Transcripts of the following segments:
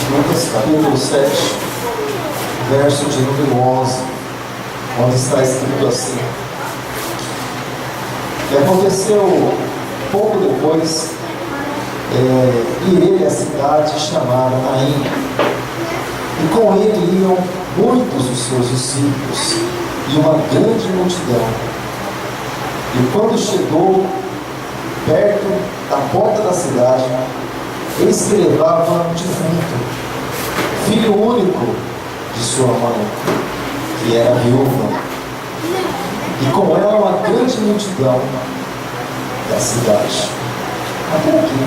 Lucas capítulo 7, verso de número 11, onde está escrito assim: E aconteceu pouco depois, ir ele à cidade chamada Naim, e com ele iam muitos dos seus discípulos e uma grande multidão. E quando chegou perto da porta da cidade, eis que levava um defunto, filho único de sua mãe, que era viúva, e com ela uma grande multidão da cidade. Até aqui,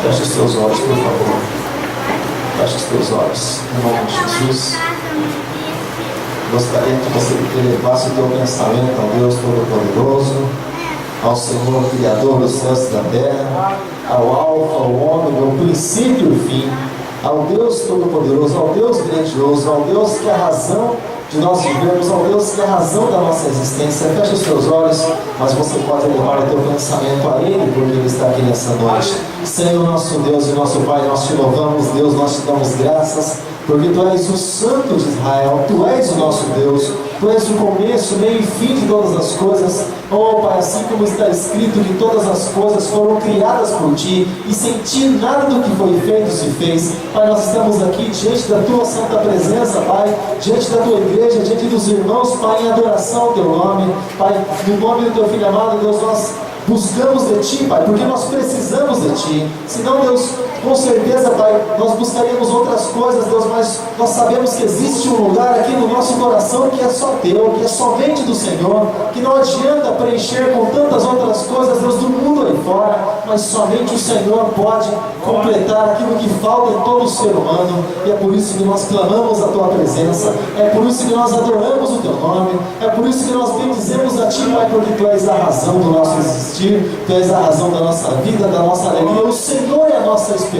feche os teus olhos, por favor. Feche os teus olhos, em nome de Jesus. Gostaria que você elevasse o teu pensamento ao Deus Todo-Poderoso, ao Senhor Criador dos céus e da terra, ao Alfa, ao Ômega, ao princípio e o fim, ao Deus Todo-Poderoso, ao Deus grandioso, ao Deus que é a razão de nós vivermos, ao Deus que é a razão da nossa existência. Feche os teus olhos, mas você pode levar o teu pensamento a Ele, porque Ele está aqui nessa noite. Senhor, nosso Deus e nosso Pai, nós te louvamos, Deus, nós te damos graças, porque Tu és o Santo de Israel, Tu és o nosso Deus, Tu és o começo, meio e fim de todas as coisas. Oh Pai, assim como está escrito que todas as coisas foram criadas por Ti, e sem Ti nada do que foi feito se fez. Pai, nós estamos aqui diante da Tua santa presença, Pai, diante da Tua igreja, diante dos irmãos, Pai, em adoração ao Teu nome. Pai, no nome do Teu Filho amado, Deus, nós buscamos de Ti, Pai, porque nós precisamos de Ti. Senão, Deus, com certeza, Pai, nós buscaríamos outras coisas, Deus, mas nós sabemos que existe um lugar aqui no nosso coração que é só Teu, que é somente do Senhor, que não adianta preencher com tantas outras coisas, Deus, do mundo aí fora, mas somente o Senhor pode completar aquilo que falta em todo ser humano. E é por isso que nós clamamos a Tua presença, é por isso que nós adoramos o Teu nome, é por isso que nós bendizemos a Ti, Pai, porque Tu és a razão do nosso existir, Tu és a razão da nossa vida, da nossa alegria. O Senhor é a nossa esperança.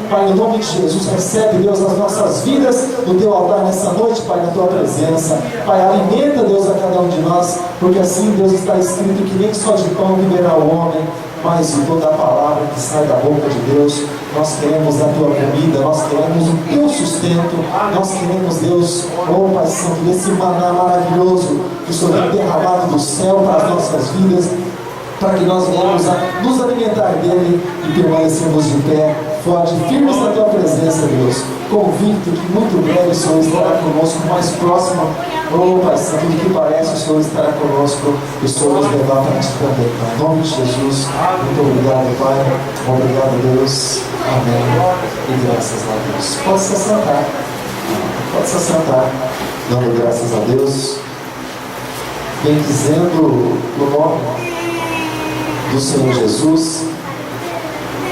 Pai, no nome de Jesus, recebe, Deus, as nossas vidas no Teu altar nessa noite, Pai, na Tua presença. Pai, alimenta, Deus, a cada um de nós, porque assim, Deus, está escrito que nem só de pão viverá o homem, mas de toda a palavra que sai da boca de Deus. Nós queremos a Tua comida, nós queremos o Teu sustento, nós queremos, Deus, oh Pai Santo, desse maná maravilhoso que o Senhor tem derramado do céu para as nossas vidas, para que nós venhamos a nos alimentar dele e permanecermos de pé, forte, firmes na Tua presença, Deus, convicto que muito breve o Senhor estará conosco, mais próximo, oh Pai Santo, do que parece, o Senhor estará conosco, e o Senhor nos levar para Ti também. Em nome de Jesus, muito obrigado, Pai, obrigado, Deus, amém, e graças a Deus. Pode se assentar, dando graças a Deus, bendizendo o nome do Senhor Jesus.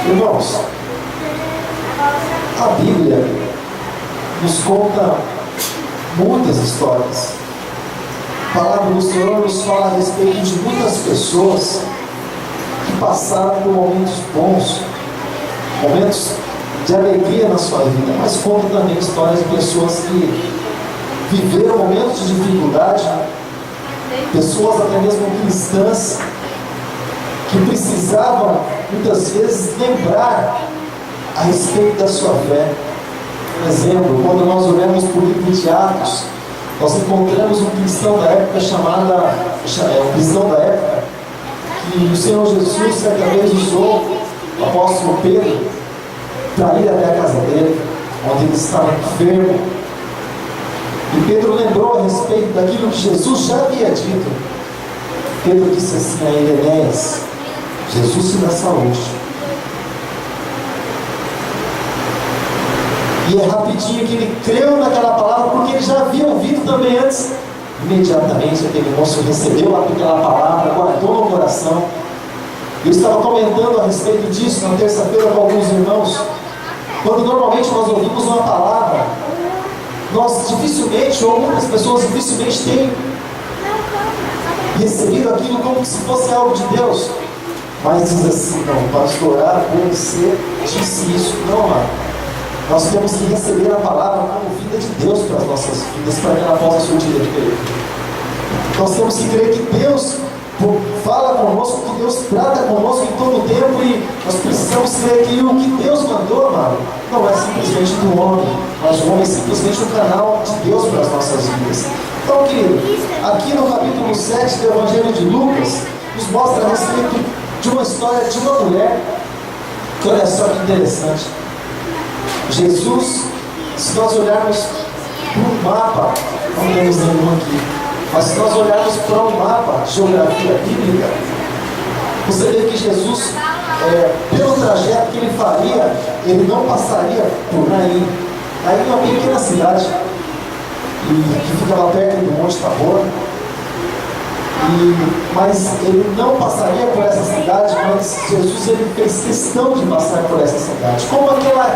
Irmãos, a Bíblia nos conta muitas histórias. A palavra do Senhor nos fala a respeito de muitas pessoas que passaram por momentos bons, momentos de alegria na sua vida, mas conta também histórias de pessoas que viveram momentos de dificuldade, pessoas até mesmo cristãs, que precisavam muitas vezes lembrar a respeito da sua fé. Por exemplo, quando nós olhamos para o livro de Atos, nós encontramos um cristão da época um cristão da época que o Senhor Jesus certa vez usou o apóstolo Pedro para ir até a casa dele, onde ele estava enfermo. E Pedro lembrou a respeito daquilo que Jesus já havia dito. Pedro disse assim a ele: Enéas, Jesus te dá saúde. E é rapidinho que ele creu naquela palavra, porque ele já havia ouvido também antes. Imediatamente aquele moço recebeu aquela palavra, guardou no coração. Eu estava comentando a respeito disso na terça-feira com alguns irmãos. Quando normalmente nós ouvimos uma palavra, nós dificilmente, ou muitas pessoas dificilmente têm recebido aquilo como se fosse algo de Deus. Mas diz assim: não, pastor, você disse isso. Não, mano. Nós temos que receber a palavra como vida de Deus para as nossas vidas, para que ela possa surtir efeito. Nós temos que crer que Deus fala conosco, que Deus trata conosco em todo o tempo, e nós precisamos crer que o que Deus mandou, amado, não é simplesmente do homem, mas o homem é simplesmente um canal de Deus para as nossas vidas. Então, querido, aqui no capítulo 7 do Evangelho de Lucas, nos mostra a respeito de uma história de uma mulher, que olha só que interessante. Jesus, se nós olharmos para um mapa, não temos nenhum aqui, mas se nós olharmos para um mapa de geografia bíblica, você vê que Jesus, pelo trajeto que ele faria, ele não passaria por Naim. Naim é uma pequena cidade que ficava perto do Monte Tabor. Mas ele não passaria por essa cidade, mas Jesus ele fez questão de passar por essa cidade. Como aquela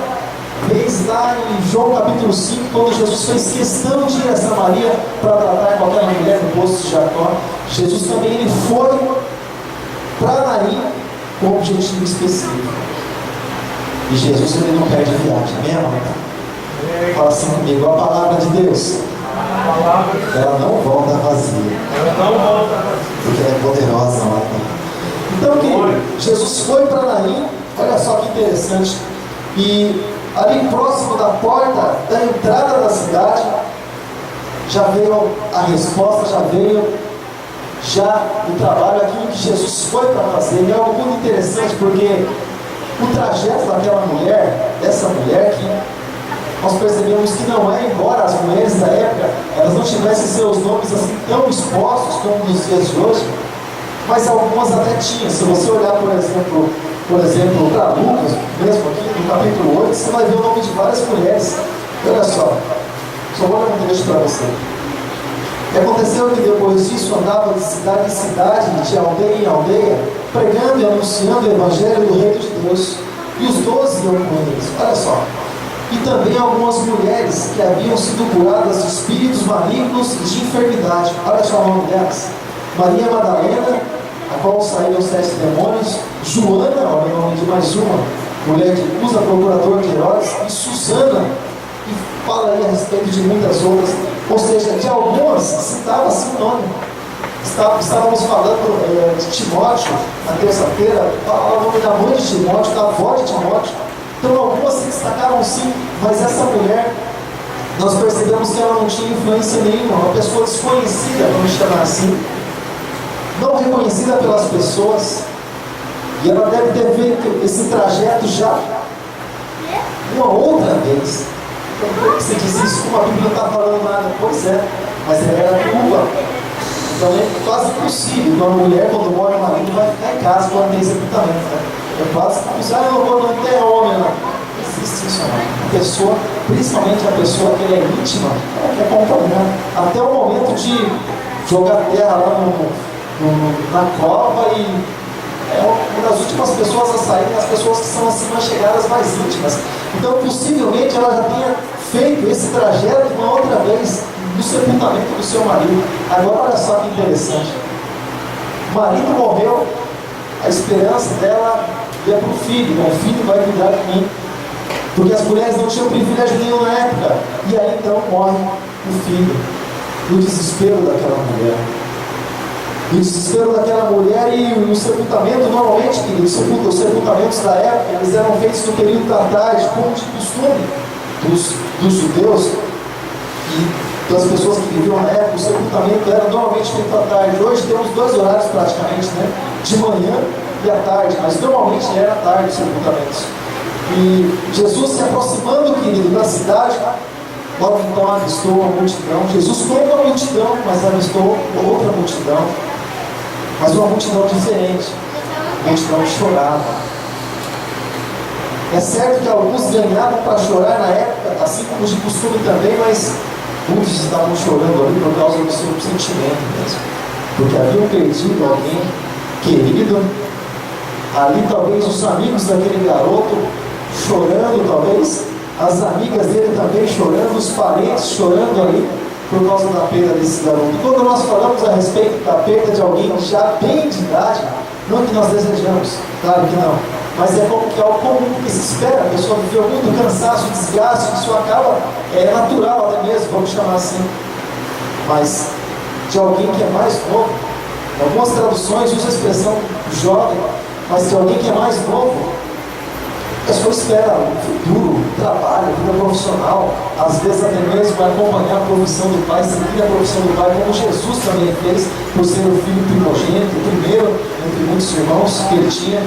vez lá em João capítulo 5, quando Jesus fez questão de ir a Samaria para tratar com aquela mulher no poço de Jacó, Jesus também ele foi para Naim com um objetivo específico. E Jesus ele não perde a viagem, amém, amém? Fala assim comigo, a palavra de Deus, ela não volta vazia, porque ela é poderosa lá. Então, querido, Jesus foi para Naim, olha só que interessante, e ali próximo da porta da entrada da cidade, já veio a resposta, já veio o trabalho, aquilo que Jesus foi para fazer. E é algo muito interessante, porque o trajeto daquela mulher, dessa mulher que nós percebemos que não é, embora as mulheres da época elas não tivessem seus nomes assim tão expostos como nos dias de hoje, mas algumas até tinham. Se você olhar, por exemplo, para Lucas, mesmo aqui no capítulo 8, você vai ver o nome de várias mulheres. Olha só vou dar um trecho para você. E aconteceu que depois disso andava de cidade em cidade, de aldeia em aldeia, pregando e anunciando o evangelho do reino de Deus. E os 12 iam com eles. Olha só. E também algumas mulheres que haviam sido curadas de espíritos malignos e de enfermidade. Olha só o nome delas: Maria Madalena, a qual saíram 7 demônios; Joana, olha o nome de mais uma, mulher de Cusa, procurador de Herodes; e Susana, e fala aí a respeito de muitas outras. Ou seja, de algumas citava assim o nome. Estávamos falando de Timóteo na terça-feira, falava o nome da mãe de Timóteo, da avó de Timóteo. Então algumas se destacaram sim, mas essa mulher, nós percebemos que ela não tinha influência nenhuma, uma pessoa desconhecida, vamos chamar assim, não reconhecida pelas pessoas, e ela deve ter feito esse trajeto já uma outra vez. Você diz isso como a Bíblia não está falando nada, pois é, mas ela era viúva, então é quase impossível uma mulher, quando morre o marido, vai ficar em casa quando tem sepultamento, né? É quase impossível, não tem homem lá. Existe isso, não. A pessoa, principalmente a pessoa que ela é íntima, ela quer acompanhar até o momento de jogar terra lá na cova, e é uma das últimas pessoas a sair, as pessoas que são assim mais chegadas, mais íntimas. Então possivelmente ela já tenha feito esse trajeto uma outra vez no sepultamento do seu marido. Agora olha só que interessante, o marido morreu, a esperança dela ia para o filho, o filho vai cuidar de mim, porque as mulheres não tinham privilégio nenhum na época. E aí então morre o filho, no desespero daquela mulher. O desespero daquela mulher. E o sepultamento, normalmente, queridos, os sepultamentos da época, eles eram feitos no período da tarde, como de costume dos judeus e das pessoas que viviam na época. O sepultamento era normalmente feito à tarde. Hoje temos 2 horários praticamente, né? De manhã e à tarde, mas normalmente era à tarde os sepultamentos. E Jesus se aproximando, querido, da cidade, logo então avistou uma multidão. Jesus foi uma multidão, mas avistou outra multidão, mas uma multidão diferente, uma multidão que chorava. É certo que alguns ganhavam para chorar na época, assim como de costume também, mas muitos estavam chorando ali por causa do seu sentimento mesmo, porque haviam perdido alguém querido. Ali talvez os amigos daquele garoto chorando, talvez as amigas dele também chorando, os parentes chorando ali por causa da perda desse garoto. E quando nós falamos a respeito da perda de alguém já bem de idade, não que nós desejamos, claro que não, mas é como que algo comum que se espera. A pessoa viveu muito cansaço, desgaste, isso acaba, é natural até mesmo, vamos chamar assim. Mas de alguém que é mais novo, em algumas traduções usa a expressão jovem, mas de alguém que é mais novo, A pessoa espera o futuro, o trabalho, a vida profissional, às vezes até mesmo vai acompanhar a profissão do pai, seguir a profissão do pai, como Jesus também fez, por ser o filho primogênito, o primeiro entre muitos irmãos que ele tinha.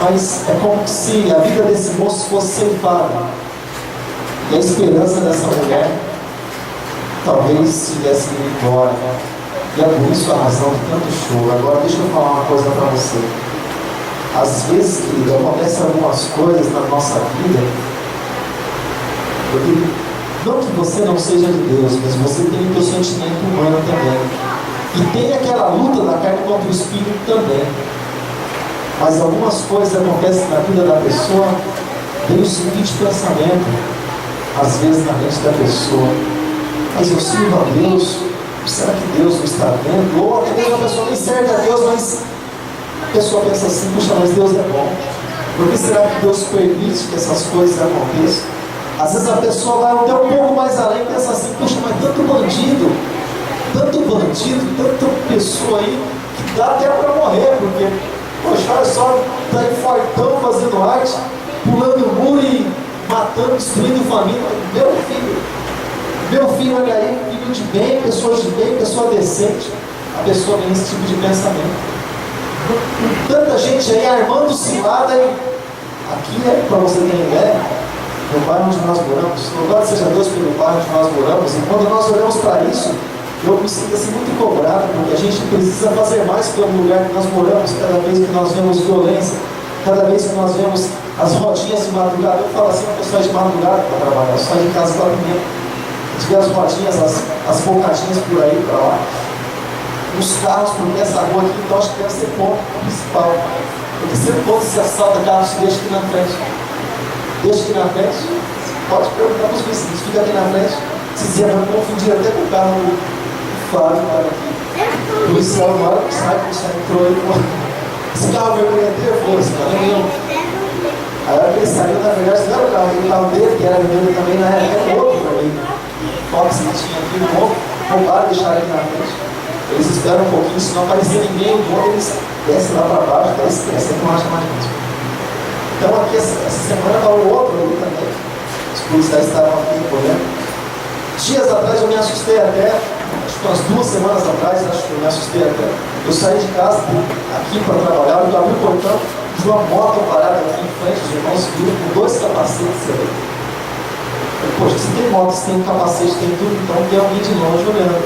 Mas é como se a vida desse moço fosse ceifada. E a esperança dessa mulher talvez tivesse ido embora. E é por isso a razão de tanto choro. Agora deixa eu falar uma coisa para você. Às vezes, querido, acontecem algumas coisas na nossa vida, porque não que você não seja de Deus, mas você tem o teu sentimento humano também. E tem aquela luta da carne contra o espírito também. Mas algumas coisas acontecem na vida da pessoa, tem o seguinte pensamento, às vezes na mente da pessoa: mas eu sirvo a Deus, será que Deus não está vendo? Ou até mesmo a pessoa nem serve a Deus, mas a pessoa pensa assim: puxa, mas Deus é bom. Por que será que Deus permite que essas coisas aconteçam? Às vezes a pessoa vai até um pouco mais além e pensa assim: puxa, mas tanto bandido, tanta pessoa aí que dá até para morrer, porque, poxa, olha só, está aí fartão fazendo arte, pulando o muro e matando, destruindo família. Meu filho, olha aí, filho de bem, pessoa decente. A pessoa tem esse tipo de pensamento. Tanta gente aí armando cilada, e aqui é para você ter ideia, no bairro onde nós moramos, louvado seja Deus pelo bairro onde nós moramos, e quando nós olhamos para isso, eu me sinto assim muito cobrado, porque a gente precisa fazer mais pelo lugar que nós moramos. Cada vez que nós vemos violência, cada vez que nós vemos as rodinhas de madrugada, eu falo assim: eu saio de madrugada para trabalhar, eu saio de casa para comer, a gente vê as rodinhas, as bocadinhas por aí, para lá, os carros, porque essa rua aqui, então acho que deve ser ponto principal, porque sempre quando se assalta carro, se deixa aqui na frente, pode perguntar para os vizinhos, fica aqui na frente. Se vai confundir até com o carro do Fábio, cara, aqui. O policial, na hora que sai, entrou aí, esse carro veio nervoso, tá vendo? Aí a hora que ele saiu, na verdade, não era o carro dele, que era meu também, na época, era outro também. Fox que tinha aqui no morro, roubaram, deixaram aqui na frente. Eles esperam um pouquinho, se não aparecer ninguém, o morro, eles descem lá para baixo, daí esquece, não acha mais mesmo. Então aqui, essa semana, estava o outro ali também. Os policiais estavam aqui olhando. Dias atrás eu me assustei até, acho que umas 2 semanas atrás, acho que eu me assustei até. Eu saí de casa aqui para trabalhar, eu abri o portão, vi uma moto parada aqui em frente, os irmãos viram com 2 capacetes. Poxa, se tem moto, se tem capacete, tem tudo, então tem alguém de longe olhando.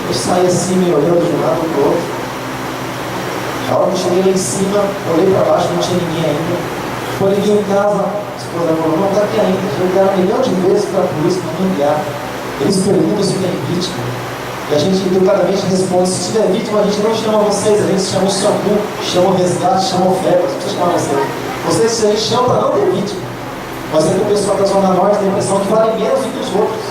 Eu saí assim, me olhando de um lado para o outro. A hora que eu cheguei lá em cima, olhei para baixo, não tinha ninguém ainda. Quando liguei em casa, a esposa falou: não está aqui ainda. Já ligaram 1 milhão de vezes para a polícia, não ligaram. Eles perguntam se tem vítima. E a gente educadamente responde: se tiver vítima, a gente não chama vocês, a gente chama o SAMU, chama o resgate, chama o FEBRAS, não precisa chamar vocês. Vocês a gente chama para não ter vítima. Mas é que o pessoal da Zona Norte tem a impressão que vale menos do que os outros.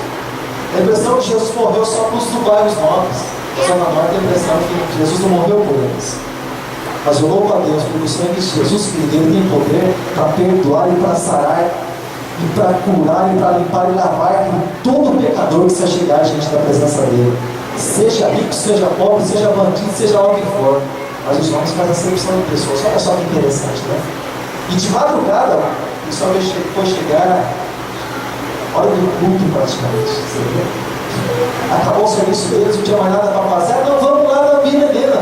A impressão que Jesus morreu só para os bairros nobres. A Zona Norte tem a impressão que Jesus não morreu por eles. Mas eu louvo a Deus, porque o sangue de Jesus, que ele tem poder para perdoar e para sarar, e para curar, e para limpar e lavar todo pecador que se chegar diante da presença dele. Seja rico, seja pobre, seja bandido, seja onde for. Mas os homens fazem acepção de pessoas. Olha só que interessante, né? E de madrugada, o pessoal foi chegar a hora do culto praticamente. Acabou o serviço deles, não tinha mais nada para fazer. Ah, não, vamos lá na Bíblia dele.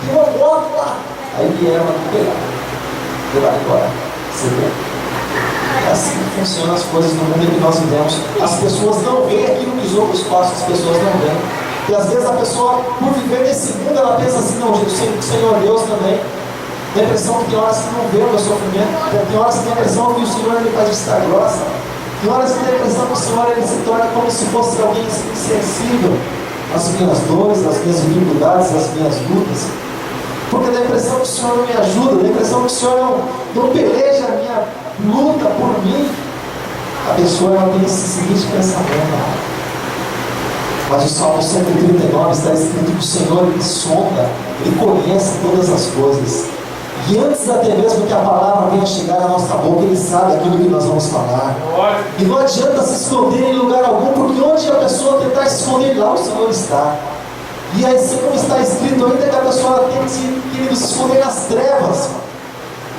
Tem uma moto lá. Aí vieram a pegar. Levar embora. Você vê? É assim que funcionam as coisas no mundo em que nós vivemos. As pessoas não veem aquilo que os outros passam, as pessoas não veem. E às vezes a pessoa, por viver nesse mundo, ela pensa assim: não, o Senhor Deus também. Tem a impressão que tem horas que não vê o meu sofrimento. Tem horas que tem a impressão que o Senhor ele faz vista grossa. Tem horas que tem a impressão que o Senhor ele se torna como se fosse alguém insensível às minhas dores, às minhas dificuldades, às minhas lutas. Porque dá a impressão que o Senhor não me ajuda, dá a impressão que o Senhor não peleja a minha luta por mim. A pessoa ela tem esse seguinte pensamento. Mas o Salmo 139 está escrito que o Senhor ele sonda, ele conhece todas as coisas. E antes até mesmo que a palavra venha chegar à nossa boca, ele sabe aquilo que nós vamos falar. E não adianta se esconder em lugar algum, porque onde a pessoa tentar se esconder, lá o Senhor está. E assim como está escrito ainda que a pessoa tem que se esconder nas trevas.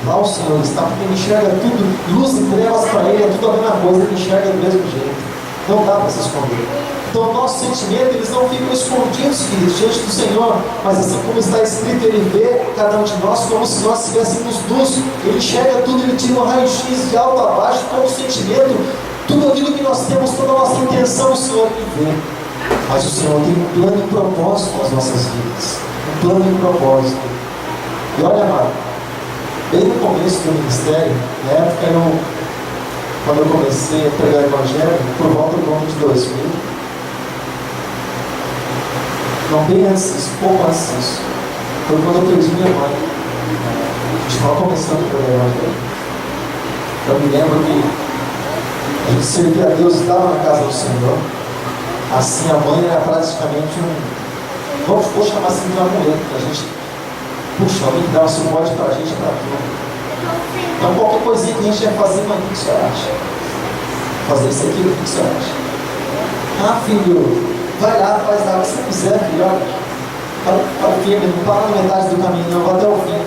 Lá o Senhor está, porque Ele enxerga tudo, luz e trevas para Ele é tudo a mesma coisa, Ele enxerga do mesmo jeito. Não dá para se esconder. Então, nossos sentimentos, eles não ficam escondidos, queridos, diante do Senhor, mas assim como está escrito, Ele vê cada um de nós como se nós estivéssemos nus. Ele enxerga tudo, Ele tira um raio-x de alto a baixo, todo o sentimento, tudo aquilo que nós temos, toda a nossa intenção, o Senhor Ele vê. Mas o Senhor tem um plano e propósito nas nossas vidas. Um plano e propósito. E olha, amado, bem no começo do ministério, na época quando eu comecei a pregar o Evangelho, por volta do ano de 2000, não bem antes disso, pouco antes disso, foi quando eu perdi minha mãe. A gente estava começando a pregar o Evangelho. Eu me lembro que a gente servia a Deus, estava na casa do Senhor. Assim, a mãe era praticamente vou chamar assim de uma mulher, que a gente, puxa, alguém que dava suporte para a gente para tudo. Então, qualquer coisinha que a gente ia fazer, mas o que você acha? Fazer isso aqui, o que você acha? Ah, filho, vai lá, faz lá o que você quiser, filho, olha. Para o firme, não para na metade do caminho, não, vai até o fim.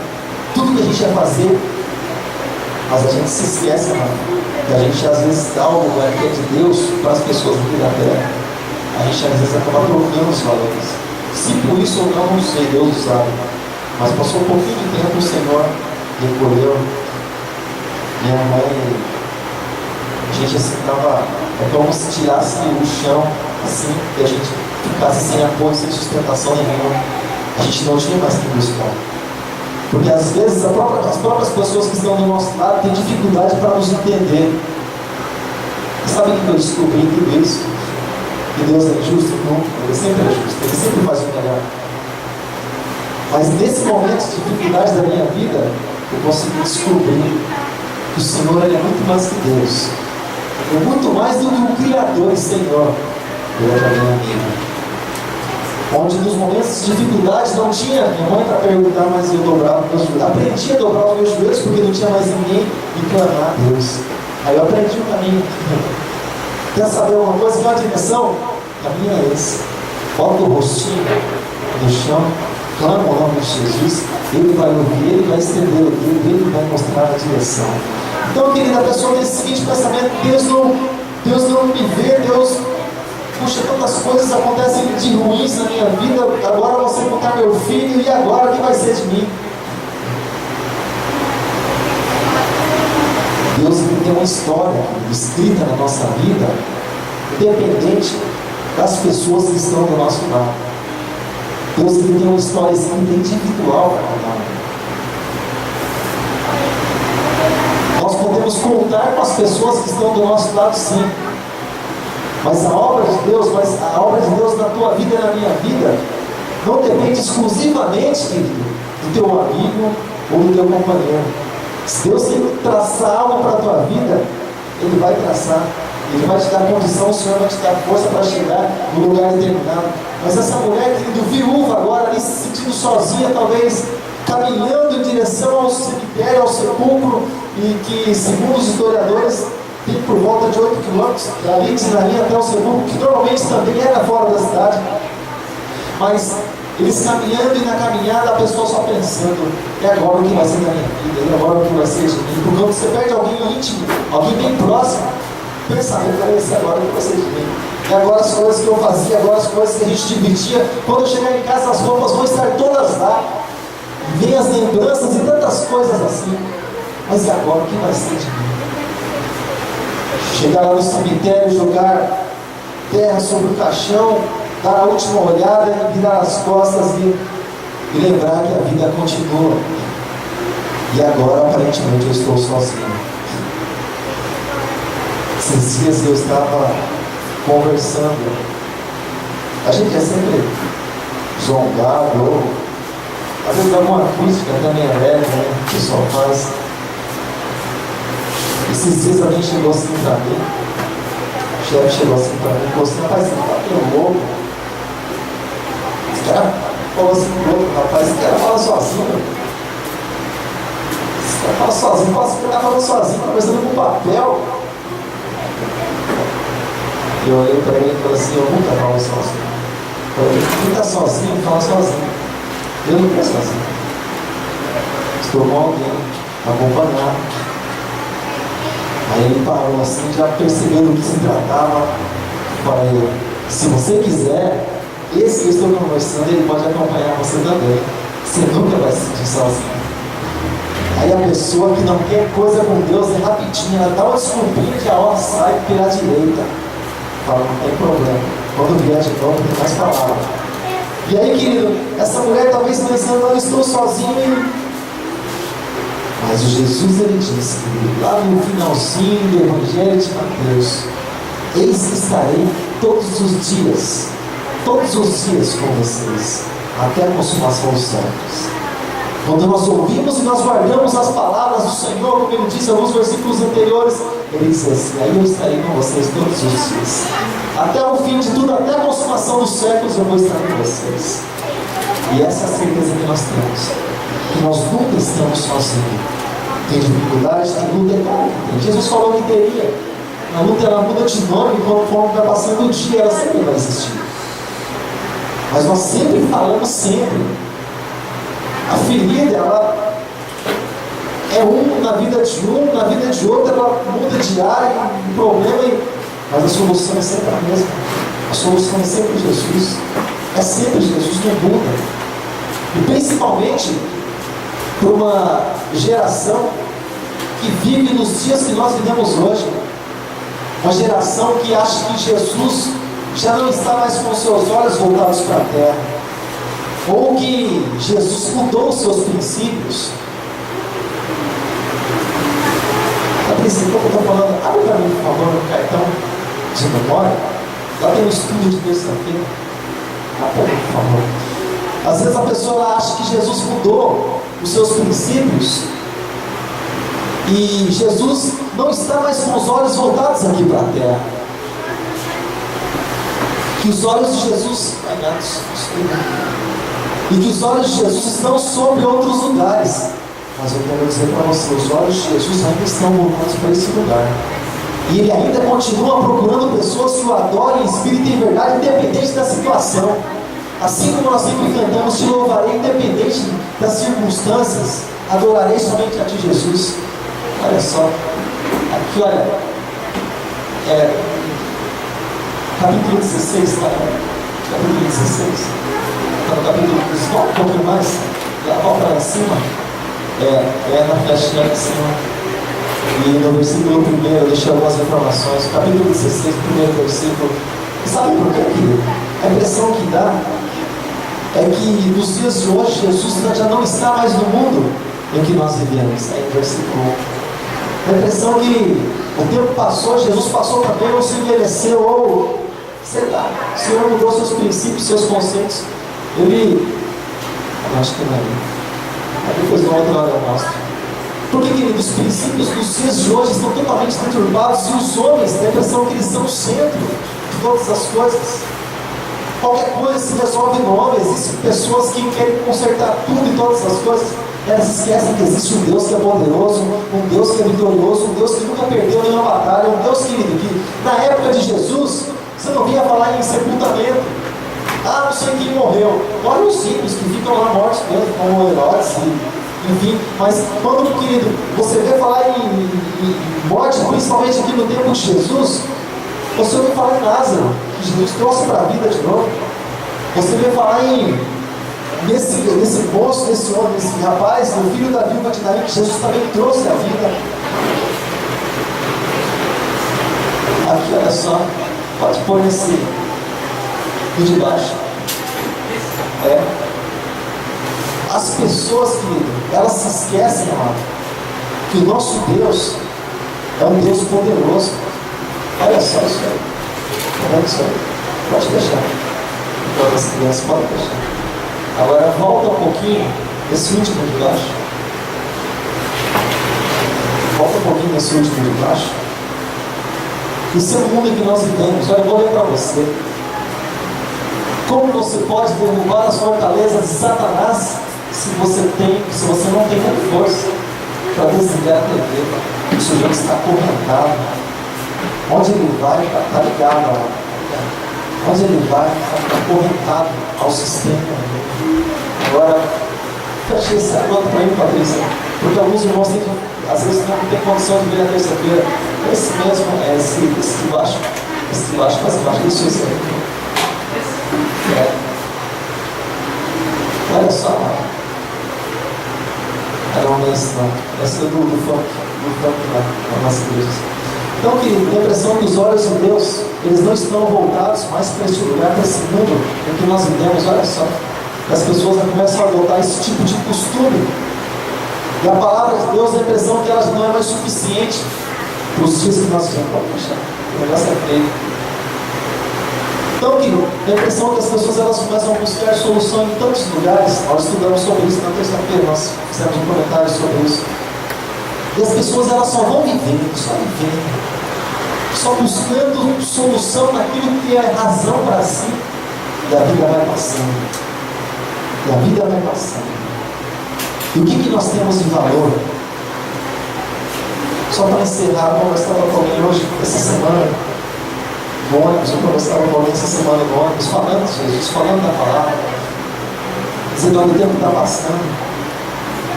Tudo que a gente ia fazer, mas a gente se esquece, mano, que a gente às vezes dá algo que é de Deus para as pessoas aqui da terra. A gente às vezes acaba trocando os valores. Se por isso ou não sei, Deus sabe. Mas passou um pouquinho de tempo, o Senhor recolheu. Minha mãe, a gente assim estava, é como se tirasse o chão, assim, e a gente ficasse sem apoio, sem sustentação nenhuma. A gente não tinha mais que buscar. Porque às vezes as próprias pessoas que estão do nosso lado têm dificuldade para nos entender. E sabe o que eu descobri em tudo isso? Que Deus é justo? Não, Ele sempre é justo, Ele sempre faz o melhor. Mas nesse momento de dificuldade da minha vida, eu consegui descobrir que o Senhor Ele é muito mais que Deus. É muito mais do que o Criador e Senhor. Ele é para minha vida. Onde nos momentos de dificuldade não tinha minha mãe para perguntar, mas eu dobrava meus joelhos. Aprendi a dobrar os meus joelhos porque não tinha mais ninguém e clamar a Deus. Aí eu aprendi o caminho. Quer saber uma coisa? Qual a direção? O caminho é esse. Bota o rostinho no chão, clama o nome de Jesus, Ele vai ouvir, Ele vai estender o dedo, Ele vai mostrar a direção. Então, querida, a pessoa tem esse seguinte pensamento: Deus não me vê, Deus, puxa, tantas coisas acontecem de ruins na minha vida, agora você botar meu filho, e agora o que vai ser de mim? Deus tem uma história escrita na nossa vida, independente das pessoas que estão do nosso lado. Deus tem uma história escrita individual para cada um. Nós podemos contar com as pessoas que estão do nosso lado, sim. Mas a obra de Deus na tua vida e na minha vida, não depende exclusivamente, querido, do teu amigo ou do teu companheiro. Se Deus tem que traçar algo para a tua vida, Ele vai traçar. Ele vai te dar condição, o Senhor vai te dar força para chegar no lugar determinado. Mas essa mulher, querido, viúva agora, ali se sentindo sozinha, talvez caminhando em direção ao cemitério, ao sepulcro, e que, segundo os historiadores, tem por volta de 8 quilômetros, dali de Sinarim até o sepulcro, que normalmente também era fora da cidade. Mas eles caminhando, e na caminhada a pessoa só pensando: é agora o que vai ser da minha vida, é agora o que vai ser de mim. Porque quando você perde alguém íntimo, alguém bem próximo, o pensamento vai ser agora o que vai ser de mim. E agora as coisas que eu fazia, agora as coisas que a gente dividia, quando eu chegar em casa as roupas vão estar todas lá. Vem as lembranças e tantas coisas assim. Mas e agora o que vai ser de mim? Chegar lá no cemitério, jogar terra sobre o caixão, dar a última olhada e virar as costas e lembrar que a vida continua. E agora aparentemente eu estou sozinho. Esses dias eu estava conversando. A gente é sempre zongado, ou às vezes dá uma crítica também é leve, né? O pessoal faz. Esses dias alguém chegou assim para mim, o chefe chegou assim para mim e falou assim: rapaz, você tá meio louco. Esse cara falou assim pro outro: rapaz, esse cara fala sozinho. Esse cara fala sozinho, posso ficar falando sozinho, conversando com papel. E eu olhei para ele e falei assim: eu nunca falo sozinho. Quem está sozinho, fala sozinho. Eu não estou sozinho. Estou com alguém. acompanhar. Aí ele parou assim, já percebendo do que se tratava. Falei, se você quiser, esse que eu estou conversando, ele pode acompanhar você também. Você nunca vai se sentir sozinho. Aí a pessoa que não quer coisa com Deus, é rapidinho, ela dá uma desculpinha que a hora sai pela direita. Fala, não tem problema. Quando vier de novo, tem mais palavra. E aí, querido, essa mulher talvez pensando, eu estou sozinho. Mas o Jesus, ele disse, lá no finalzinho do Evangelho de Mateus, eis que estarei todos os dias com vocês, até a consumação dos séculos. Quando nós ouvimos e nós guardamos as palavras do Senhor, como ele disse em alguns versículos anteriores, ele disse assim, aí eu estarei com vocês todos os dias. Até o fim de tudo, até a consumação dos séculos, eu vou estar com vocês. E essa é a certeza que nós temos, que nós nunca estamos sozinhos. Tem dificuldade, tem luta, tem. Jesus falou que teria. A luta, ela muda de nome conforme vai passando o dia, ela sempre vai existir. Mas nós sempre falamos sempre. A ferida, ela é na vida de um, na vida de outro, ela muda de área, um problema, mas a solução é sempre a mesma. A solução é sempre Jesus. É sempre Jesus, não muda. E principalmente para uma geração que vive nos dias que nós vivemos hoje. Uma geração que acha que Jesus já não está mais com seus olhos voltados para a terra. Ou que Jesus mudou os seus princípios. A princípio, eu estou falando, abre para mim, por favor, no cartão de memória. Lá tem um estudo de terça-feira. Abre, por favor. Às vezes a pessoa acha que Jesus mudou os seus princípios. E Jesus não está mais com os olhos voltados aqui para a terra. Que os olhos de Jesus... E que os olhos de Jesus estão sobre outros lugares. Mas eu quero dizer para você, os olhos de Jesus ainda estão voltados para esse lugar. E Ele ainda continua procurando pessoas que o adorem em espírito e em verdade, independente da situação. Assim como nós sempre cantamos, te louvarei independente das circunstâncias, adorarei somente a Ti, Jesus. Olha só, aqui olha, capítulo 16, tá? Capítulo 16, tá no capítulo 16, volta um pouquinho mais, volta lá em cima, na flechinha aqui em cima, e no versículo 1, eu deixei algumas informações, capítulo 16, primeiro versículo. Sabe por quê, querido? A impressão que dá é que nos dias de hoje, Jesus já não está mais no mundo em que nós vivemos, em versículo 1. A impressão que o tempo passou, Jesus passou também, ou se envelheceu, ou sei lá, o Senhor mudou seus princípios, seus conceitos. Ele, eu acho que não é ali. Aí depois uma outra hora eu mostro. Porque, querido, os princípios dos dias de hoje estão totalmente deturpados e os homens têm a impressão que eles são o centro de todas as coisas. Qualquer coisa se resolve no homem. Existem pessoas que querem consertar tudo e todas as coisas. Elas esquecem que existe um Deus que é poderoso, um Deus que é vitorioso, um Deus que nunca perdeu nenhuma batalha, um Deus, querido, que na época de Jesus, você não via falar em sepultamento. Ah, não sei quem morreu. Olha os simples que ficam lá mortos mesmo, como Herodes, enfim. Mas quando, querido, você vê falar em morte, principalmente aqui no tempo de Jesus, você ouve falar em Lázaro, que Jesus trouxe para a vida de novo. Você vê falar nesse moço, nesse homem, nesse rapaz, o filho da viúva de Naim, que Jesus também trouxe a vida. Aqui, olha só, pode pôr nesse de baixo. As pessoas, querido, elas se esquecem, amado, que o nosso Deus é um Deus poderoso. Olha só isso aí. Olha isso aí. Pode deixar. Então, as crianças podem deixar. Agora volta um pouquinho nesse último de baixo. Volta um pouquinho nesse último de baixo. Esse é o mundo em que nós vivemos. Olha, eu vou ler para você. Como você pode derrubar as fortalezas de Satanás se você não tem força para desligar a TV? O sujeito está acorrentado. Onde ele vai, está ligado. Onde ele vai, está acorrentado ao sistema. Agora, feche esse anota para mim, Patrícia, Porque alguns irmãos têm, às vezes não tem condição de vir na terça-feira. Esse mesmo, esse de baixo, mas embaixo, isso aí. Olha só, não é esse não. Esse é do funk lá, na nossa igreja. Então, querido, a impressão que os olhos de Deus, eles não estão voltados mais para este lugar, para esse mundo em que nós vivemos. Olha só, as pessoas começam a adotar esse tipo de costume. E a palavra de Deus dá a impressão que ela não é mais suficiente para os dias que nós vivemos. Poxa, o negócio é feio. Então, querido, a impressão que as pessoas elas começam a buscar solução em tantos lugares. Nós estudamos sobre isso na terça-feira, nós fizemos um comentário sobre isso. E as pessoas elas só vão vivendo, só buscando solução naquilo que é razão para si. E a vida vai passando. E o que nós temos de valor? Só para encerrar, eu conversava com alguém hoje, essa semana, no ônibus, eu conversava com alguém essa semana no ônibus, falando de Jesus, falando da palavra, dizendo: olha, o tempo está passando,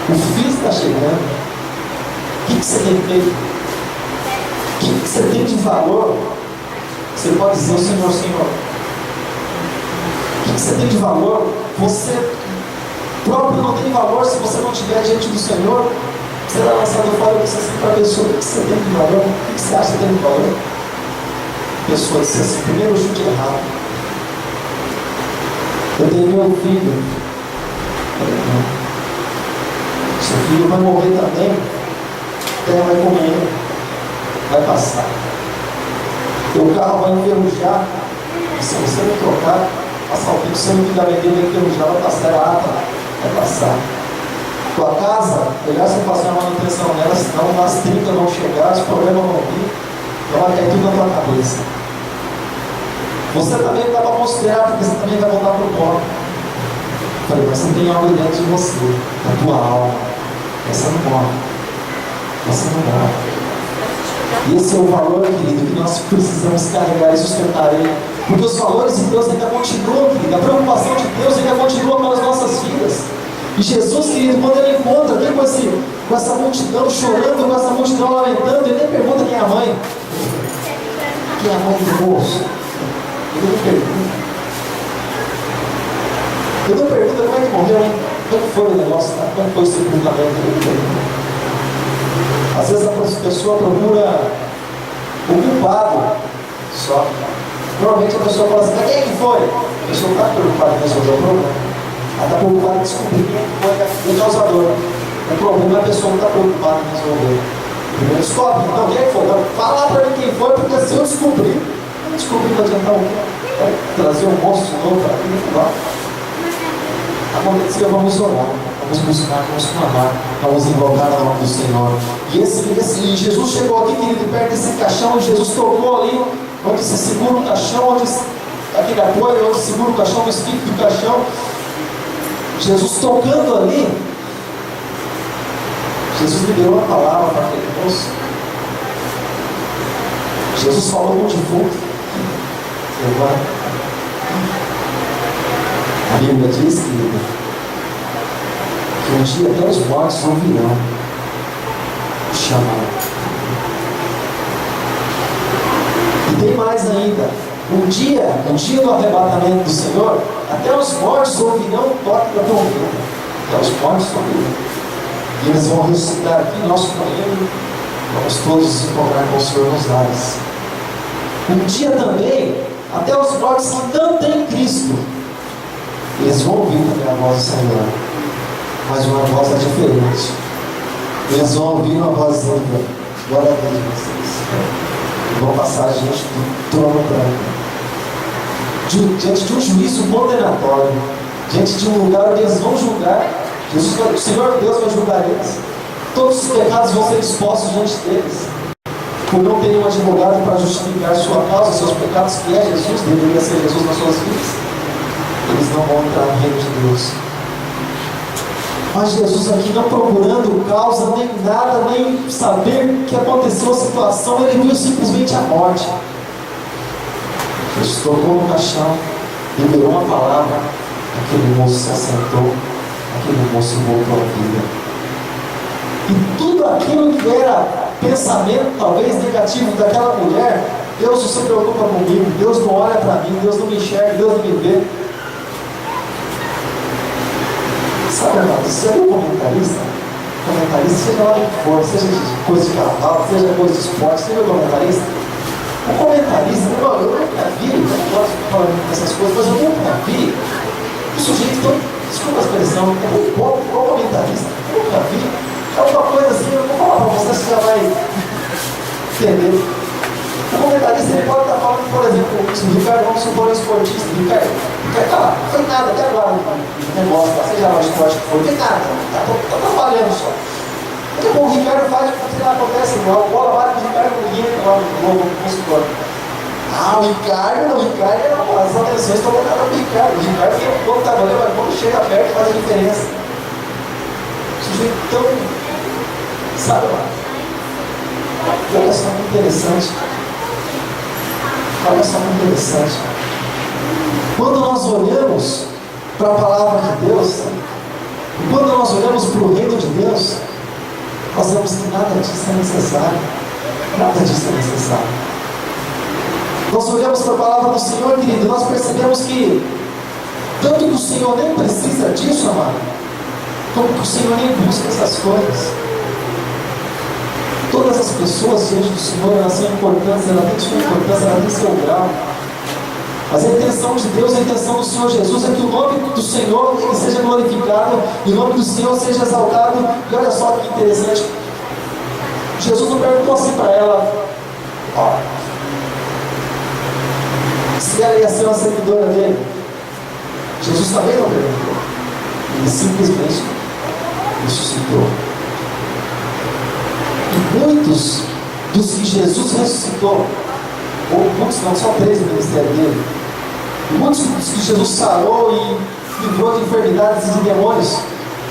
o fim está chegando, o que você tem feito? O que você tem de valor? Você pode dizer: o Senhor, Senhor. O que você tem de valor? Você próprio não tem valor se você não estiver diante do Senhor. Você vai lançado fora e você assim para a pessoa: o que você tem de valor? O que você acha que tem de valor? A pessoa disse assim: primeiro chute errado. Eu tenho meu filho. Seu filho vai morrer também. A terra vai comer ele. Vai passar. Teu carro vai enferrujar. E se você não trocar, passar o tempo, se não ficar vendendo, vai enferrujar, vai passar a ata, vai passar. Tua casa, melhor você fazer uma manutenção nela, senão as 30 vão chegar, os problemas vão vir, então vai cair tudo na tua cabeça. Você também dá para considerar, porque você também vai voltar para o pó. Falei: mas você tem algo dentro de você, da tua alma. Essa não morre. E esse é o valor, querido, que nós precisamos carregar e sustentar ele. Porque os valores de Deus ainda continuam, querido. A preocupação de Deus ainda continua pelas nossas vidas. E Jesus, querido, quando ele encontra aqui com essa multidão chorando, com essa multidão lamentando, ele nem pergunta quem é a mãe. Quem é a mãe do moço? Ele não pergunta. Ele não pergunta como é que morreu, hein? Como foi o negócio, tá? Como foi o sepultamento? Ele não pergunta. Às vezes a pessoa procura o culpado só. Normalmente a pessoa fala assim: mas quem é que foi? A pessoa não está preocupada em resolver o problema. Ela está preocupada em descobrir quem foi o causador. O problema é a pessoa não está preocupada em resolver. Primeiro descobre, então quem é que foi? Então, fala para mim quem foi, porque se eu descobrir, vai adiantar o quê? Vai trazer um monstro de novo para aqui, não vai. Acontecer, vamos orar, vamos buscar, vamos clamar, vamos invocar o nome do Senhor. E Jesus chegou aqui, querido, perto desse caixão, e Jesus tocou ali, onde se segura o caixão, aquele apoio, onde se segura o caixão, o espírito do caixão. Jesus tocando ali, Jesus liberou a palavra para aquele moço. Jesus falou com o defunto. A Bíblia diz, querido, que um dia até os mortos ouvirão o chamado. E tem mais ainda: um dia do arrebatamento do Senhor, até os mortos ouvirão o toque da trombeta. Até os mortos ouvirão. E eles vão ressuscitar aqui, nós com ele, vamos todos nos encontrar com o Senhor nos ares. Um dia também, até os mortos que não têm Cristo, eles vão ouvir também a voz do Senhor, mas uma voz diferente. Eles vão ouvir uma voz dizendo: glória a Deus de vocês. E vão passar diante do trono branco, diante de um juízo condenatório, diante de um lugar onde eles vão julgar. O Senhor Deus vai julgar eles. Todos os pecados vão ser expostos diante deles. Por não terem um advogado para justificar sua causa, seus pecados, que é Jesus, deveria ser Jesus nas suas vidas. Eles não vão entrar no reino de Deus. Mas Jesus aqui, não procurando causa, nem nada, nem saber o que aconteceu a situação, ele viu simplesmente a morte. Jesus tocou no caixão, liberou uma palavra, aquele moço se assentou, aquele moço voltou à vida. E tudo aquilo que era pensamento, talvez negativo daquela mulher, Deus não se preocupa comigo, Deus não olha para mim, Deus não me enxerga, Deus não me vê. Sabe, irmão, você é um comentarista? Comentarista, seja lá o que for, seja de coisa de cavalo, seja coisa de esporte, seja comentarista. O comentarista, eu nunca vi, eu não gosto de falar dessas coisas, mas eu nunca vi o sujeito tão, desculpa a expressão, é muito bom, igual comentarista, eu nunca vi. É uma coisa assim, eu vou falar para você, você já vai entender. O comentarista ele pode estar falando, por exemplo, se o Ricardo, vamos supor, um esportista, Ricardo tá lá, não foi nada até agora no negócio, tá, seja lá o esporte que for, não tem nada, tá trabalhando só. Daqui a pouco o Ricardo faz, sei lá, acontece igual, a bola vale com o Ricardo, ninguém entra lá no Globo, no consultório. O Ricardo, as atenções estão voltadas no Ricardo. O Ricardo tem um pouco, tá valendo, mas quando chega perto faz a diferença. O sujeito tão, sabe lá. Olha só que interessante. Olha só que interessante. Quando nós olhamos para a palavra de Deus, e quando nós olhamos para o reino de Deus, nós vemos que nada disso é necessário. Nada disso é necessário. Nós olhamos para a palavra do Senhor, querido, e nós percebemos que tanto que o Senhor nem precisa disso, amado, como que o Senhor nem busca essas coisas. Todas as pessoas diante do Senhor, elas têm importância, ela tem sua importância, ela tem seu grau. Mas a intenção de Deus, a intenção do Senhor Jesus é que o nome do Senhor ele seja glorificado e o nome do Senhor seja exaltado. E olha só que interessante, Jesus não perguntou assim para ela, se ela ia ser uma seguidora dele. Jesus também não perguntou, ele simplesmente ressuscitou. E muitos dos que Jesus ressuscitou, ou muitos não, só 3 no ministério dele, muitos dos que Jesus sarou e livrou de enfermidades e de demônios,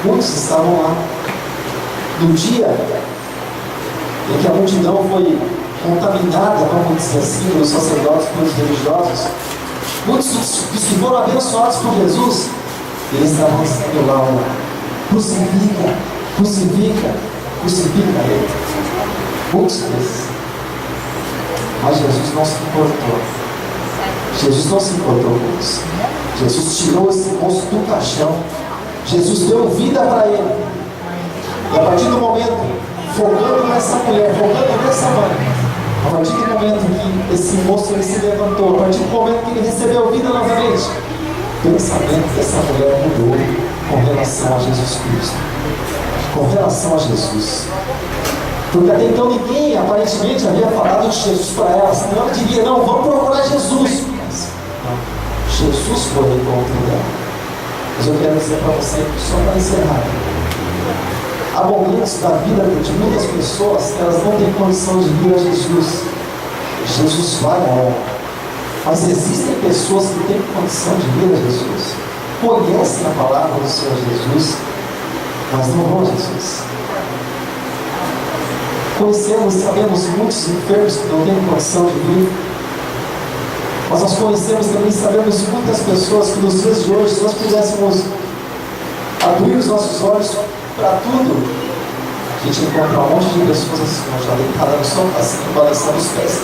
muitos estavam lá. No dia em que a multidão foi contaminada, vamos dizer assim, pelos sacerdotes, pelos religiosos, muitos dos que foram abençoados por Jesus, eles estavam dizendo lá, crucifica, crucifica, crucifica ele. Muitos desses. Mas Jesus não se importou. Jesus não se importou com isso. Jesus tirou esse moço do caixão. Jesus deu vida para ele. E a partir do momento, focando nessa mulher, focando nessa mãe, a partir do momento que esse moço ele se levantou, a partir do momento que ele recebeu vida novamente, o pensamento dessa mulher mudou com relação a Jesus Cristo. Com relação a Jesus. Porque até então ninguém aparentemente havia falado de Jesus para ela, senão ela diria, não, vamos procurar Jesus. Mas, não, Jesus foi ao encontro dela. Mas eu quero dizer para você, só para encerrar, há momentos da vida de muitas pessoas que elas não têm condição de vir a Jesus. Jesus vai a ela. Mas existem pessoas que têm condição de vir a Jesus, conhecem a palavra do Senhor Jesus, mas não vão a Jesus. Conhecemos e sabemos muitos enfermos que não têm condição de vir, mas nós conhecemos também e sabemos muitas pessoas que nos dias de hoje, se nós pudéssemos abrir os nossos olhos para tudo, a gente encontra um monte de pessoas assim, já deitada no sofá, assim, balançando os pés,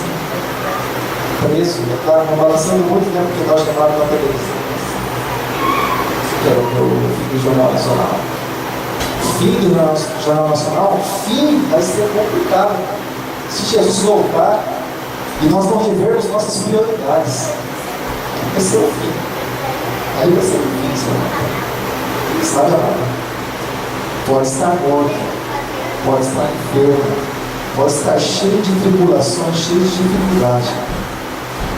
preso, é claro, não balançando muito, né, porque nós chamamos na televisão, que era o meu filho do Jornal Nacional. Fim do Jornal Nacional, fim vai ser complicado se Jesus voltar e nós não revermos nossas prioridades. Vai ser o fim. Aí vai ser o fim, Senhor. Sabe, amado? Pode estar morto, pode estar enfermo, pode estar cheio de tribulações, cheio de dificuldade.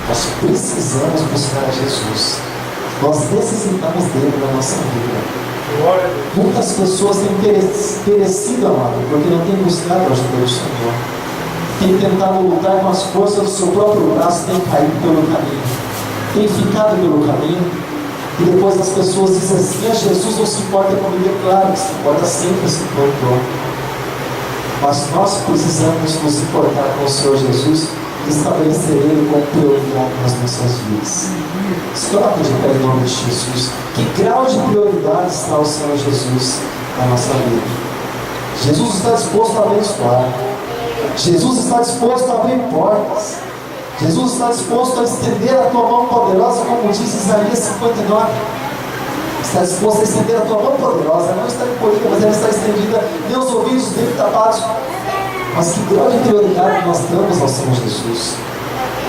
Nós precisamos buscar Jesus. Nós necessitamos dele na nossa vida. Muitas pessoas têm perecido, amado, porque não têm buscado a ajuda do Senhor. Têm tentado lutar com as forças do seu próprio braço, têm caído pelo caminho, têm ficado pelo caminho, e depois as pessoas dizem assim, Jesus não se importa comigo. É claro que se importa, sempre se importou. Mas nós precisamos nos importar com o Senhor Jesus e estabelecer Ele como prioridade nas nossas vidas. Coloque de pé em nome de Jesus. Que grau de prioridade está o Senhor Jesus na nossa vida? Jesus está disposto a abençoar. Jesus está disposto a abrir portas. Jesus está disposto a estender a tua mão poderosa, como diz Isaías 59. Está disposto a estender a tua mão poderosa. Ela não está encolhida, mas ela está estendida. Nem os ouvidos dele tapados. Mas que grande prioridade nós damos ao Senhor Jesus.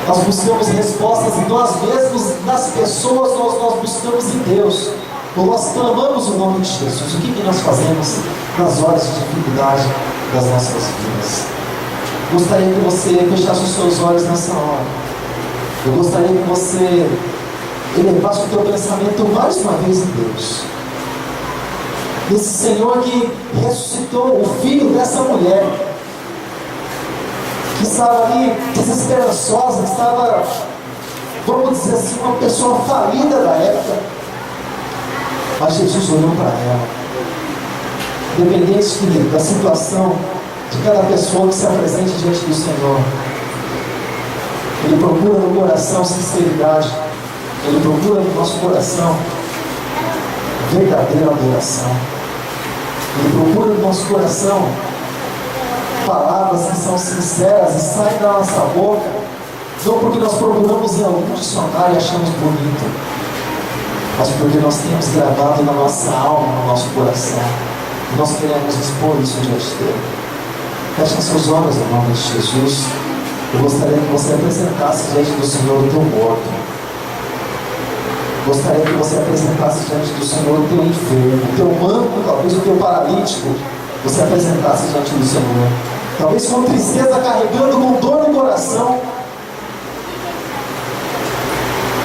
Nós buscamos respostas em nós mesmos, nas pessoas, nós buscamos em Deus. Ou nós clamamos o nome de Jesus. O que nós fazemos nas horas de dificuldade das nossas vidas? Gostaria que você fechasse os seus olhos nessa hora. Eu gostaria que você elevasse o teu pensamento mais uma vez em Deus. Esse Senhor que ressuscitou o filho dessa mulher, que estava ali desesperançosa, que estava, vamos dizer assim, uma pessoa falida da época. Mas Jesus olhou para ela. Independente da situação de cada pessoa que se apresente diante do Senhor, Ele procura no coração sinceridade. Ele procura no nosso coração verdadeira adoração. Ele procura no nosso coração palavras que são sinceras e saem da nossa boca, não porque nós procuramos em algum dicionário e achamos bonito, mas porque nós temos gravado na nossa alma, no nosso coração, e nós queremos expor isso diante dele. Feche seus olhos em nome de Jesus. Eu gostaria que você apresentasse diante do Senhor o teu morto. Gostaria que você apresentasse diante do Senhor o teu enfermo, o teu manco, talvez o teu paralítico. Você apresentasse diante do Senhor, talvez com tristeza, carregando, com dor no coração.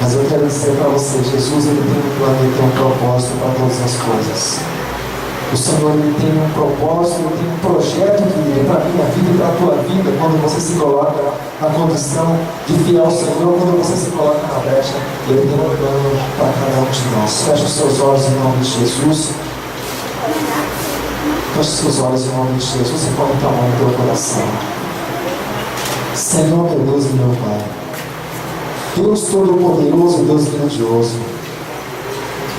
Mas eu quero dizer para você, Jesus, Ele tem um plano, Ele tem um propósito para todas as coisas. O Senhor, Ele tem um propósito, Ele tem um projeto que para a minha vida e para a tua vida, quando você se coloca na condição de fiel ao Senhor, quando você se coloca na brecha, Ele tem um plano para cada um de nós. Feche os seus olhos em nome de Jesus. Feche os seus olhos em nome de Jesus e coloque a mão no teu coração. Senhor, meu Deus e meu Pai, Deus Todo-Poderoso, Deus grandioso,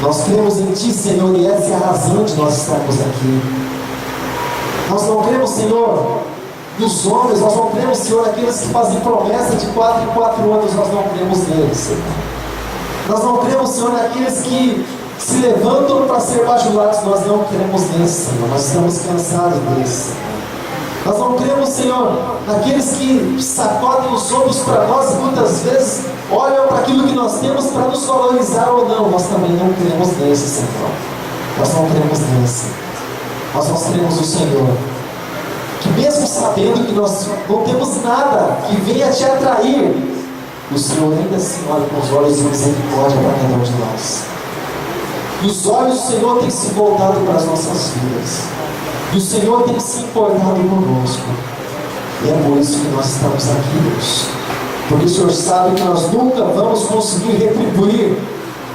nós cremos em Ti, Senhor, e essa é a razão de nós estarmos aqui. Nós não cremos, Senhor, nos homens, nós não cremos, Senhor, naqueles que fazem promessa de 4 em 4 anos, nós não cremos neles, Senhor. Nós não cremos, Senhor, naqueles que se levantam para ser bajulados, nós não cremos nesse, Senhor, nós estamos cansados desse, Senhor. Nós não cremos, Senhor, naqueles que sacodem os ombros para nós e muitas vezes olham para aquilo que nós temos para nos valorizar ou não. Nós também não cremos nesse, Senhor. Nós não cremos nesse. Nós cremos no Senhor, que mesmo sabendo que nós não temos nada que venha te atrair, o Senhor ainda assim olha com os olhos de misericórdia para cada um de nós. E os olhos do Senhor têm se voltado para as nossas vidas. E o Senhor tem se importado conosco. E é por isso que nós estamos aqui, Deus. Porque o Senhor sabe que nós nunca vamos conseguir retribuir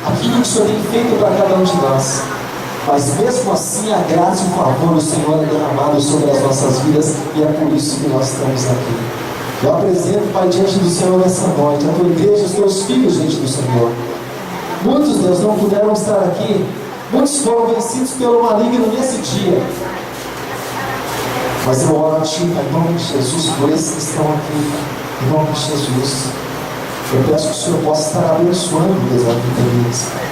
aquilo que o Senhor tem feito para cada um de nós. Mas mesmo assim, a graça e o favor do Senhor é derramado sobre as nossas vidas. E é por isso que nós estamos aqui. Eu apresento, Pai, diante do Senhor nessa noite, a tua igreja, os teus filhos diante do Senhor. Muitos, Deus, não puderam estar aqui. Muitos foram vencidos pelo maligno nesse dia. Mas eu oro a Ti, Pai, em nome de Jesus, por esses que estão aqui, em nome de Jesus. Eu peço que o Senhor possa estar abençoando Deus, a vida deles, Pai.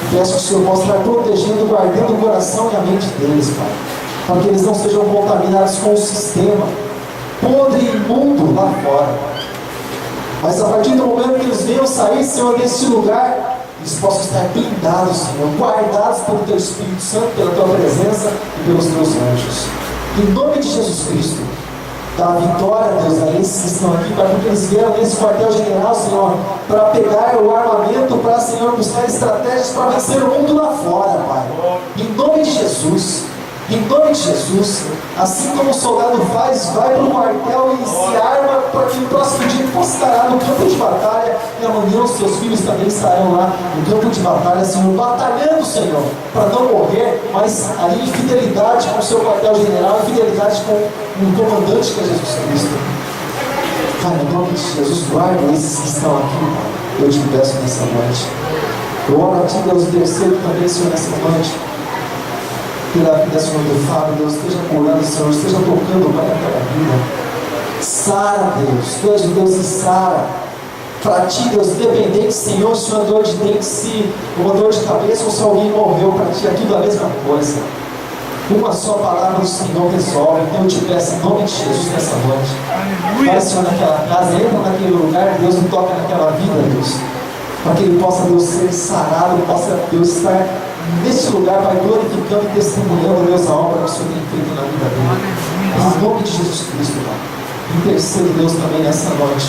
Eu peço que o Senhor possa estar protegendo, guardando o coração e a mente deles, Pai, para que eles não sejam contaminados com o sistema podre e imundo lá fora. Mas a partir do momento que eles venham sair, Senhor, deste lugar, eles possam estar blindados, Senhor, guardados pelo Teu Espírito Santo, pela Tua presença e pelos Teus anjos. Em nome de Jesus Cristo, dá a vitória, Deus, a esses que estão aqui, Pai, porque eles vieram nesse quartel-general, Senhor, para pegar o armamento, para, Senhor, buscar estratégias para vencer o mundo lá fora, Pai. Em nome de Jesus, em nome de Jesus, assim como o soldado faz, vai para o quartel e se arma para que no próximo dia ele possa estar no campo de batalha, e amanhã os seus filhos também estarão lá no campo de batalha, Senhor, batalhando, Senhor, para não morrer, mas ali em fidelidade com o seu quartel-general, em fidelidade com o comandante que é Jesus Cristo. Pai, em nome de Jesus, guarda esses que estão aqui, Pai, eu te peço nessa noite. Eu oro a Ti, Deus, intercedo também, Senhor, nessa noite, pela vida, Senhor, do Fábio, Deus, esteja curando, Senhor, esteja tocando, Pai, naquela vida. Sara, Deus, Tu és o Deus que sara. Para Ti, Deus, independente, Senhor, se uma dor de dente, se uma dor de cabeça ou se alguém morreu, para Ti é tudo a mesma coisa. Uma só palavra do Senhor resolve. Então eu te peço em nome de Jesus nessa noite. Vai, Senhor, naquela casa, entra naquele lugar, Deus, e toca naquela vida, Deus. Para que ele possa, Deus, ser sarado, possa, Deus, estar neste lugar, Pai, glorificando e testemunhando, Deus, a obra que o Senhor tem feito na vida dele. Em nome de Jesus Cristo, Pai. Intercede, Deus, também nessa noite,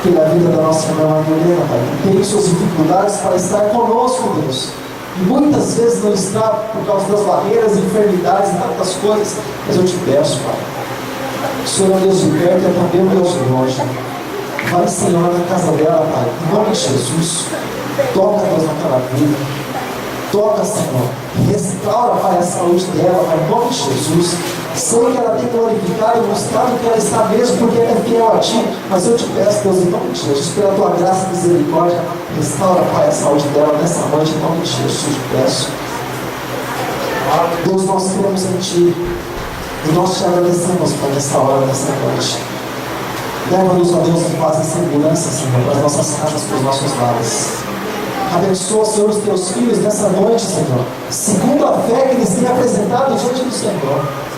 pela vida da nossa irmã Helena, Pai, que tem suas dificuldades para estar conosco, Deus. E muitas vezes não está por causa das barreiras, enfermidades e tantas coisas, mas eu te peço, Pai. O Senhor é um Deus de perto, é também um Deus de longe. Vai, Senhor, na casa dela, Pai, em nome de Jesus. Toca, Deus, naquela vida. Toca, Senhor. Restaura, Pai, a saúde dela, Pai, em nome de Jesus. Sei que ela tem glorificado e mostrado que ela está mesmo, porque ela é fiel a Ti. Mas eu te peço, Deus, em nome de Jesus, pela Tua graça e misericórdia, restaura, Pai, a saúde dela nessa noite, em nome de Jesus, eu te peço. Deus, nós cremos em Ti. E nós te agradecemos, Pai, nessa hora, nessa noite. Leva-nos, ó Deus, em paz e segurança, Senhor, para as nossas casas, para os nossos lares. Abençoa, Senhor, os Teus filhos nessa noite, Senhor, segundo a fé que eles têm apresentado diante do Senhor.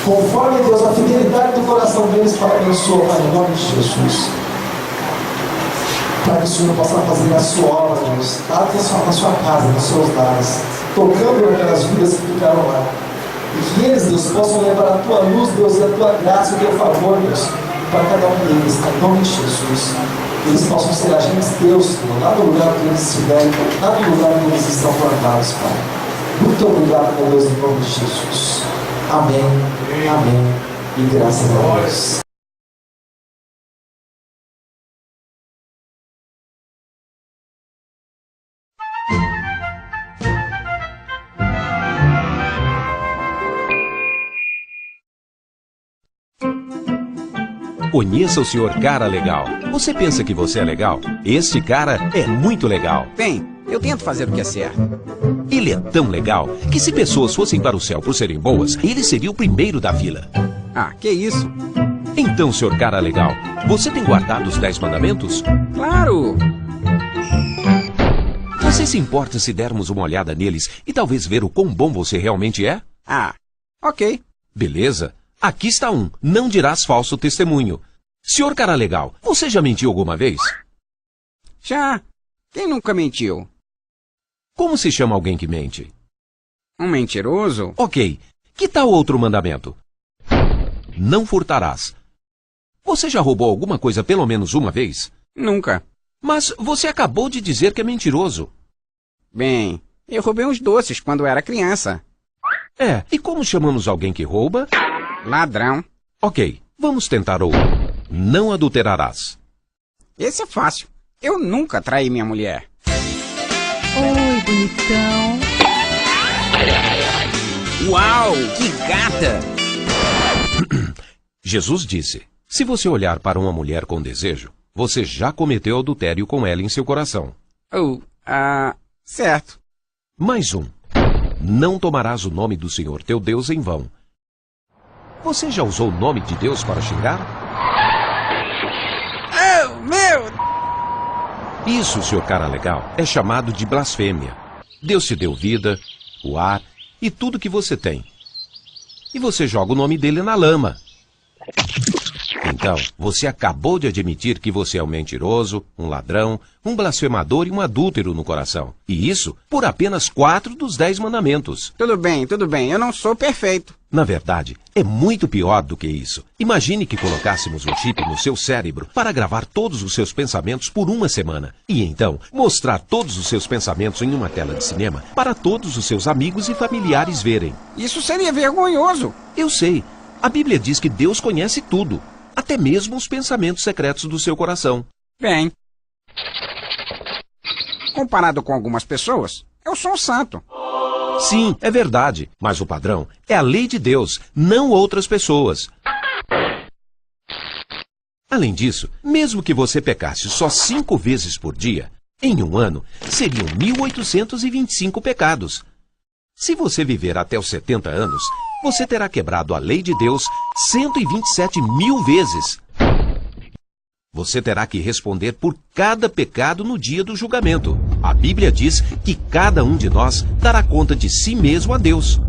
Conforme, Deus, a fidelidade do coração deles, para abençoar, Pai, em nome de Jesus. Para que o Senhor possa fazer a sua obra, Deus, na sua casa, nos seus lares, tocando aquelas vidas que ficaram lá. E que eles, Deus, possam levar a Tua luz, Deus, e a Tua graça e o Teu favor, Deus, para cada um deles, em nome de Jesus. Eles possam ser agentes Teus, Senhor, lá no lugar que eles estiverem, lá no lugar que eles estão plantados, Pai. Muito obrigado, meu Deus, em nome de Jesus. Amém, amém, e graças a Deus. Conheça o Sr. Cara Legal. Você pensa que você é legal? Este cara é muito legal. Bem, eu tento fazer o que é certo. Ele é tão legal que se pessoas fossem para o céu por serem boas, ele seria o primeiro da fila. Ah, que isso? Então, Sr. Cara Legal, você tem guardado os 10 mandamentos? Claro! Você se importa se dermos uma olhada neles e talvez ver o quão bom você realmente é? Ah, ok. Beleza. Aqui está um. Não dirás falso testemunho. Sr. Cara Legal, você já mentiu alguma vez? Já. Quem nunca mentiu? Como se chama alguém que mente? Um mentiroso? Ok. Que tal outro mandamento? Não furtarás. Você já roubou alguma coisa pelo menos uma vez? Nunca. Mas você acabou de dizer que é mentiroso. Bem, eu roubei uns doces quando era criança. É, e como chamamos alguém que rouba? Ladrão. Ok, vamos tentar outro. Não adulterarás. Esse é fácil. Eu nunca traí minha mulher. Oi, bonitão. Uau, que gata! Jesus disse, se você olhar para uma mulher com desejo, você já cometeu adultério com ela em seu coração. Certo. Mais um. Não tomarás o nome do Senhor teu Deus em vão. Você já usou o nome de Deus para xingar? Oh, meu! Isso, Sr. Cara Legal, é chamado de blasfêmia. Deus te deu vida, o ar e tudo que você tem. E você joga o nome dele na lama. Então, você acabou de admitir que você é um mentiroso, um ladrão, um blasfemador e um adúltero no coração. E isso por apenas 4 dos 10 mandamentos. Tudo bem, eu não sou perfeito. Na verdade, é muito pior do que isso. Imagine que colocássemos um chip no seu cérebro para gravar todos os seus pensamentos por uma semana. E então, mostrar todos os seus pensamentos em uma tela de cinema para todos os seus amigos e familiares verem. Isso seria vergonhoso. Eu sei. A Bíblia diz que Deus conhece tudo. Até mesmo os pensamentos secretos do seu coração. Bem, comparado com algumas pessoas, eu sou um santo. Sim, é verdade, mas o padrão é a lei de Deus, não outras pessoas. Além disso, mesmo que você pecasse só 5 vezes por dia, em um ano, seriam 1825 pecados. Se você viver até os 70 anos, você terá quebrado a lei de Deus 127.000 vezes. Você terá que responder por cada pecado no dia do julgamento. A Bíblia diz que cada um de nós dará conta de si mesmo a Deus.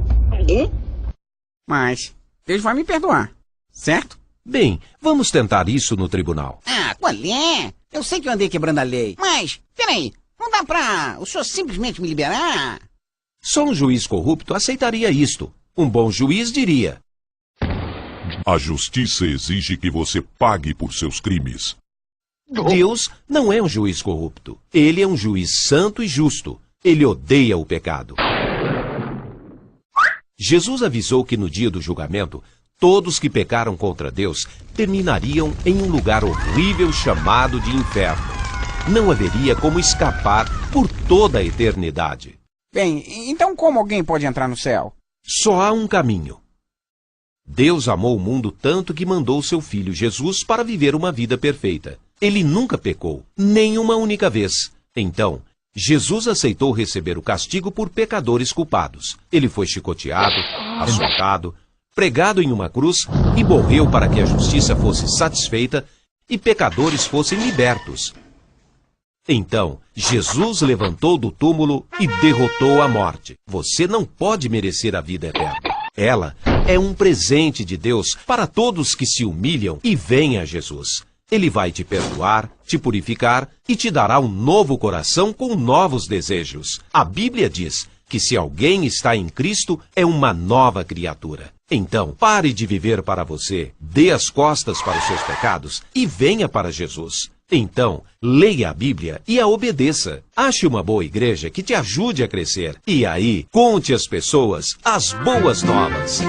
Mas Deus vai me perdoar, certo? Bem, vamos tentar isso no tribunal. Ah, qual é? Eu sei que eu andei quebrando a lei, mas, peraí, não dá pra o senhor simplesmente me liberar? Só um juiz corrupto aceitaria isto. Um bom juiz diria: A justiça exige que você pague por seus crimes. Deus não é um juiz corrupto. Ele é um juiz santo e justo. Ele odeia o pecado. Jesus avisou que no dia do julgamento, todos que pecaram contra Deus terminariam em um lugar horrível chamado de inferno. Não haveria como escapar por toda a eternidade. Bem, então como alguém pode entrar no céu? Só há um caminho. Deus amou o mundo tanto que mandou seu filho Jesus para viver uma vida perfeita. Ele nunca pecou, nem uma única vez. Então, Jesus aceitou receber o castigo por pecadores culpados. Ele foi chicoteado, açoitado, pregado em uma cruz e morreu para que a justiça fosse satisfeita e pecadores fossem libertos. Então, Jesus levantou do túmulo e derrotou a morte. Você não pode merecer a vida eterna. Ela é um presente de Deus para todos que se humilham e vêm a Jesus. Ele vai te perdoar, te purificar e te dará um novo coração com novos desejos. A Bíblia diz que se alguém está em Cristo, é uma nova criatura. Então, pare de viver para você, dê as costas para os seus pecados e venha para Jesus. Então, leia a Bíblia e a obedeça. Ache uma boa igreja que te ajude a crescer. E aí, conte às pessoas as boas novas.